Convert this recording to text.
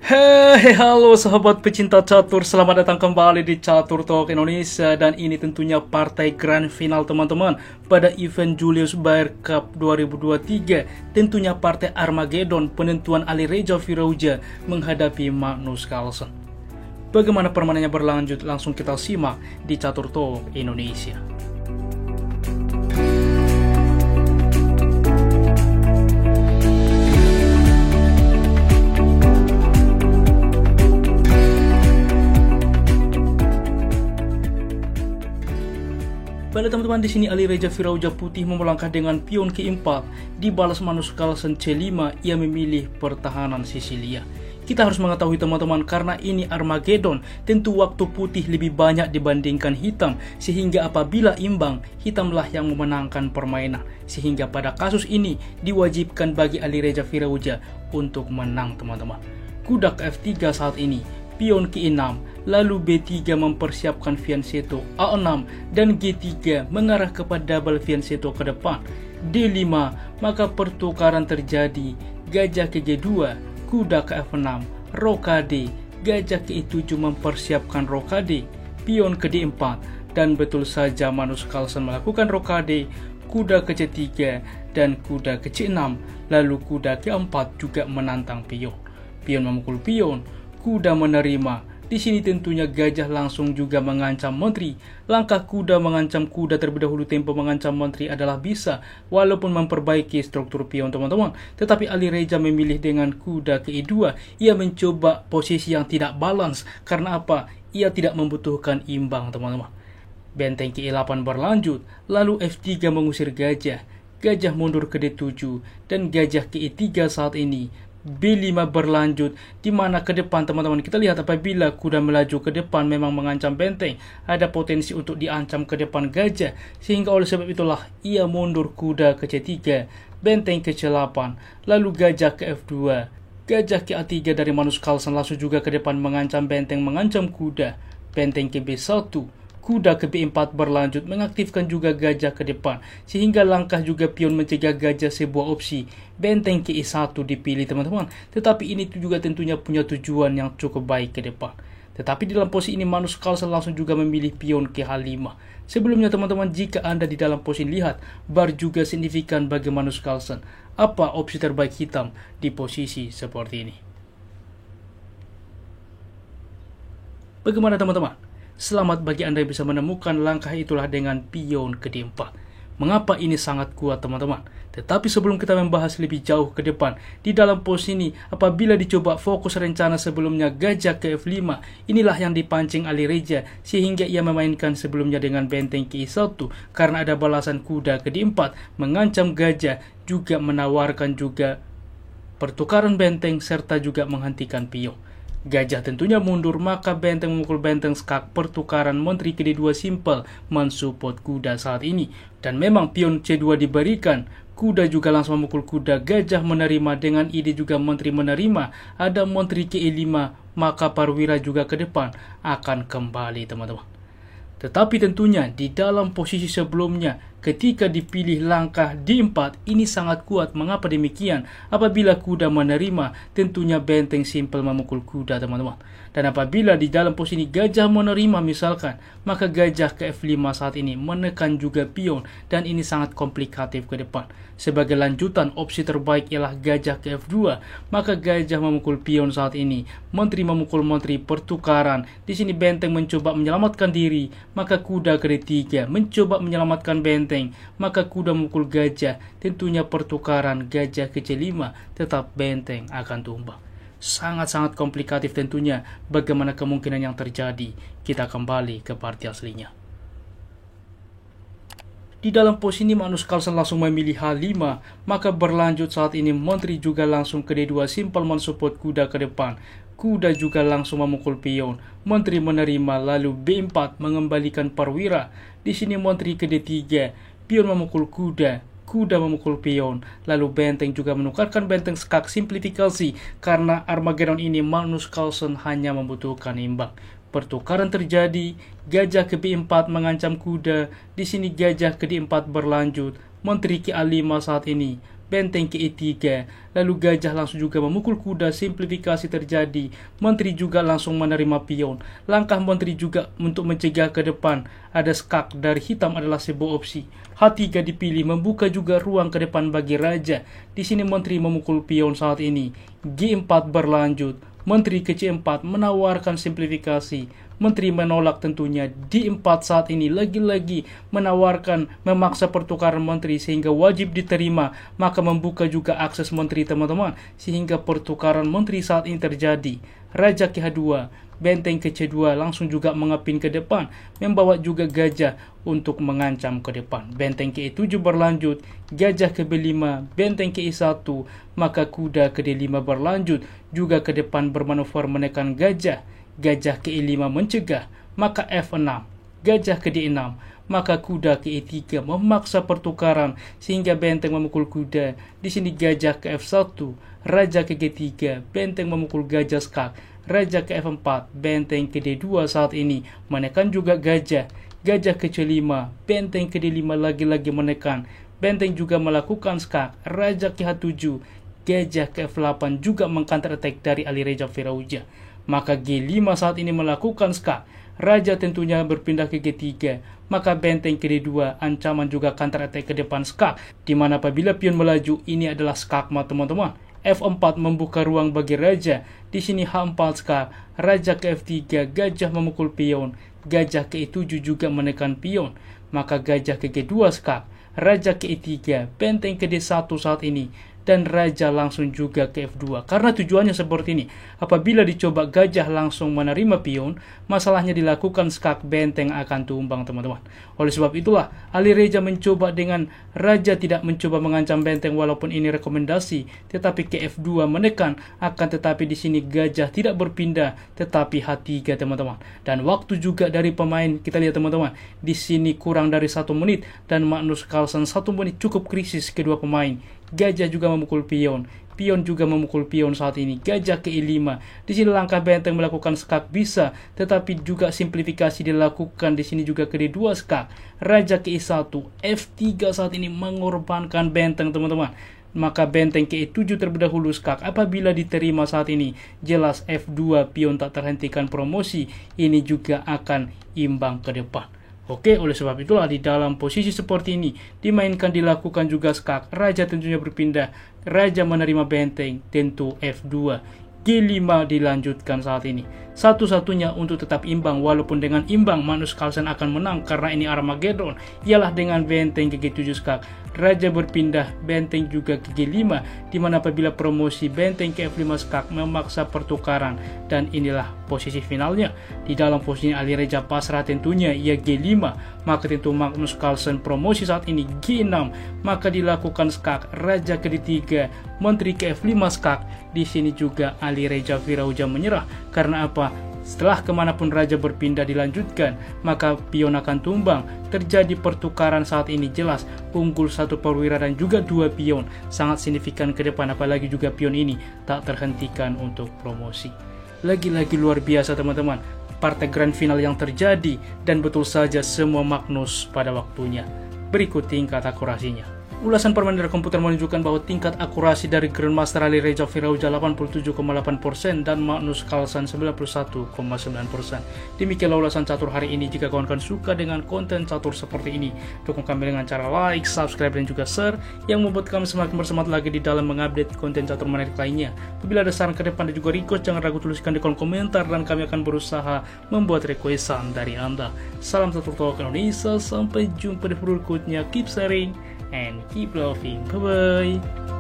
Hei, halo sahabat pecinta catur, selamat datang kembali di Catur Talk Indonesia. Dan ini tentunya partai grand final teman-teman pada event Julius Baer Cup 2023. Tentunya partai Armageddon, penentuan Ali Reza Virauja menghadapi Magnus Carlsen. Bagaimana permainannya berlanjut, langsung kita simak di Catur Talk Indonesia. Pada teman-teman, di sini Ali Reza Virauja putih melangkah dengan pion ke-4, dibalas Magnus Carlsen C5, ia memilih pertahanan Sisilia. Kita harus mengetahui teman-teman, karena ini Armageddon, tentu waktu putih lebih banyak dibandingkan hitam, sehingga apabila imbang, hitamlah yang memenangkan permainan. Sehingga pada kasus ini diwajibkan bagi Ali Reza Virauja untuk menang teman-teman. Kuda ke F3 saat ini, pion ke-6, lalu B3 mempersiapkan fianchetto, A6 dan G3 mengarah kepada double fianchetto ke depan. D5, maka pertukaran terjadi, gajah ke G2, kuda ke F6, rokade, gajah ke E7 mempersiapkan rokade, pion ke D4, dan betul saja Magnus Carlsen melakukan rokade, kuda ke C3 dan kuda ke C6, lalu kuda ke 4 juga menantang pion. Pion memukul pion, kuda menerima. Di sini tentunya gajah langsung juga mengancam menteri. Langkah kuda mengancam kuda terlebih dahulu, tempo mengancam menteri adalah bisa, walaupun memperbaiki struktur pion teman-teman. Tetapi Ali Reza memilih dengan kuda ke E2. Ia mencoba posisi yang tidak balance. Karena apa? Ia tidak membutuhkan imbang teman-teman. Benteng ke E8 berlanjut, lalu F3 mengusir gajah. Gajah mundur ke D7 dan gajah ke E3 saat ini. B5 berlanjut, di mana ke depan teman-teman kita lihat apabila kuda melaju ke depan memang mengancam benteng, ada potensi untuk diancam ke depan gajah, sehingga oleh sebab itulah ia mundur kuda ke C3, benteng ke C8, lalu gajah ke F2, gajah ke A3 dari Magnus Carlsen langsung juga ke depan mengancam benteng, mengancam kuda, benteng ke B1, kuda ke B4 berlanjut, mengaktifkan juga gajah ke depan, sehingga langkah juga pion mencegah gajah sebuah opsi. Benteng ke E1 dipilih teman-teman, tetapi ini juga tentunya punya tujuan yang cukup baik ke depan. Tetapi di dalam posisi ini Magnus Carlsen langsung juga memilih pion ke H5. Sebelumnya teman-teman, jika Anda di dalam posisi lihat, bar juga signifikan bagi Magnus Carlsen. Apa opsi terbaik hitam di posisi seperti ini? Bagaimana teman-teman? Selamat bagi Anda yang bisa menemukan langkah itulah dengan pion ke D4. Mengapa ini sangat kuat teman-teman? Tetapi sebelum kita membahas lebih jauh ke depan, di dalam posisi ini apabila dicoba fokus rencana sebelumnya gajah ke F5, inilah yang dipancing Ali Reza, sehingga ia memainkan sebelumnya dengan benteng ke E1 karena ada balasan kuda ke D4 mengancam gajah, juga menawarkan juga pertukaran benteng serta juga menghentikan pion. Gajah tentunya mundur, maka benteng memukul benteng skak, pertukaran menteri ke D2 simple mensupport kuda saat ini. Dan memang pion C2 diberikan, kuda juga langsung memukul kuda, gajah menerima dengan ide juga menteri menerima, ada menteri ke E5, maka Parwira juga ke depan akan kembali teman-teman. Tetapi tentunya di dalam posisi sebelumnya ketika dipilih langkah D4 ini sangat kuat. Mengapa demikian? Apabila kuda menerima, tentunya benteng simple memukul kuda teman-teman. Dan apabila di dalam posisi gajah menerima misalkan, maka gajah ke F5 saat ini menekan juga pion, dan ini sangat komplikatif ke depan. Sebagai lanjutan, opsi terbaik ialah gajah ke F2, maka gajah memukul pion saat ini, menteri memukul menteri, pertukaran. Di sini benteng mencoba menyelamatkan diri, maka kuda ke D3 mencoba menyelamatkan benteng, maka kuda memukul gajah, tentunya pertukaran gajah ke C5, tetap benteng akan tumbang. Sangat-sangat komplikatif tentunya. Bagaimana kemungkinan yang terjadi? Kita kembali ke partai aslinya. Di dalam posisi ini Magnus Carlsen langsung memilih H5, maka berlanjut saat ini menteri juga langsung ke D2 simple mensupport kuda ke depan. Kuda juga langsung memukul pion, menteri menerima, lalu B4 mengembalikan Parwira. Di sini menteri ke D3, pion memukul kuda, kuda memukul pion, lalu benteng juga menukarkan benteng skak, simplifikasi karena Armageddon ini Magnus Carlsen hanya membutuhkan imbang. Pertukaran terjadi, gajah ke B4 mengancam kuda, di sini gajah ke D4 berlanjut, Menteri KA5 saat ini, benteng KE3, lalu gajah langsung juga memukul kuda, simplifikasi terjadi, menteri juga langsung menerima pion. Langkah menteri juga untuk mencegah ke depan, ada skak dari hitam adalah sebuah opsi. H3 dipilih, membuka juga ruang ke depan bagi raja. Di sini menteri memukul pion saat ini. G4 berlanjut, menteri ke C4 menawarkan simplifikasi. Menteri menolak tentunya. D4 saat ini lagi-lagi menawarkan memaksa pertukaran menteri sehingga wajib diterima, maka membuka juga akses menteri teman-teman sehingga pertukaran menteri saat ini terjadi. Raja ke H2, benteng ke C2 langsung juga mengepin ke depan, membawa juga gajah untuk mengancam ke depan. Benteng ke E7 berlanjut, gajah ke B5, benteng ke E1, maka kuda ke D5 berlanjut juga ke depan bermanuver menekan gajah. Gajah ke E5 mencegah, maka F6, gajah ke D6, maka kuda ke E3 memaksa pertukaran sehingga benteng memukul kuda. Di sini gajah ke F1, raja ke G3, benteng memukul gajah skak, raja ke F4, benteng ke D2 saat ini menekan juga gajah. Gajah ke C5, benteng ke D5 lagi-lagi menekan, benteng juga melakukan skak, raja ke H7, gajah ke F8 juga mengcounter attack dari Ali Reza Virauja. Maka G5 saat ini melakukan skak, raja tentunya berpindah ke G3, maka benteng ke D2 ancaman juga counter attack ke depan skak, dimana apabila pion melaju ini adalah skakmat teman-teman. F4 membuka ruang bagi raja, di sini H4 skak, raja ke F3, gajah memukul pion, gajah ke E7 juga menekan pion, maka gajah ke G2 skak, raja ke E3, benteng ke D1 saat ini, dan raja langsung juga ke F2. Karena tujuannya seperti ini, apabila dicoba gajah langsung menerima pion, masalahnya dilakukan skak, benteng akan tumbang teman-teman. Oleh sebab itulah Ali Reza mencoba dengan raja tidak mencoba mengancam benteng, walaupun ini rekomendasi, tetapi ke F2 menekan, akan tetapi di sini gajah tidak berpindah tetapi H3 teman-teman. Dan waktu juga dari pemain kita lihat teman-teman, di sini kurang dari 1 menit dan Magnus Carlsen 1 menit cukup krisis kedua pemain. Gajah juga memukul pion, pion juga memukul pion saat ini. Gajah ke E5, di sini langkah benteng melakukan skak bisa, tetapi juga simplifikasi dilakukan. Di sini juga ke D2 skak, raja ke E1, F3 saat ini mengorbankan benteng teman-teman. Maka benteng ke E7 terlebih dahulu skak, apabila diterima saat ini jelas F2 pion tak terhentikan promosi, ini juga akan imbang ke depan. Oke, oleh sebab itulah di dalam posisi seperti ini dimainkan, dilakukan juga skak, raja tentunya berpindah, raja menerima benteng, tentu F2, G5 dilanjutkan saat ini. Satu-satunya untuk tetap imbang, walaupun dengan imbang Magnus Carlsen akan menang karena ini Armageddon, ialah dengan benteng ke G7 skak, raja berpindah, benteng juga ke G5, dimana apabila promosi benteng ke F5 skak memaksa pertukaran, dan inilah posisi finalnya. Di dalam posisi Ali Reza pasrah tentunya, ia G5, maka tentu Magnus Carlsen promosi saat ini G6, maka dilakukan skak, raja ke D3, menteri ke F5 skak. Di sini juga Ali Reza Virauja menyerah, karena apa? Setelah kemanapun raja berpindah dilanjutkan, maka pion akan tumbang. Terjadi pertukaran saat ini jelas, unggul 1 perwira dan juga 2 pion, sangat signifikan ke depan, apalagi juga pion ini tak terhentikan untuk promosi. Lagi-lagi luar biasa teman-teman, partai grand final yang terjadi, dan betul saja semua Magnus pada waktunya. Berikut tingkat akurasinya. Ulasan permainan dari komputer menunjukkan bahwa tingkat akurasi dari Grandmaster Ali Reza Virauja 87,8% dan Magnus Carlsen 91,9%. Demikianlah ulasan catur hari ini. Jika kawan-kawan suka dengan konten catur seperti ini, dukung kami dengan cara like, subscribe, dan juga share, yang membuat kami semakin bersemangat lagi di dalam mengupdate konten catur menarik lainnya. Apabila ada saran ke depan dan juga request, jangan ragu tuliskan di kolom komentar dan kami akan berusaha membuat requestan dari Anda. Salam catur talk Indonesia, sampai jumpa di video berikutnya. Keep sharing and keep loving. Bye bye.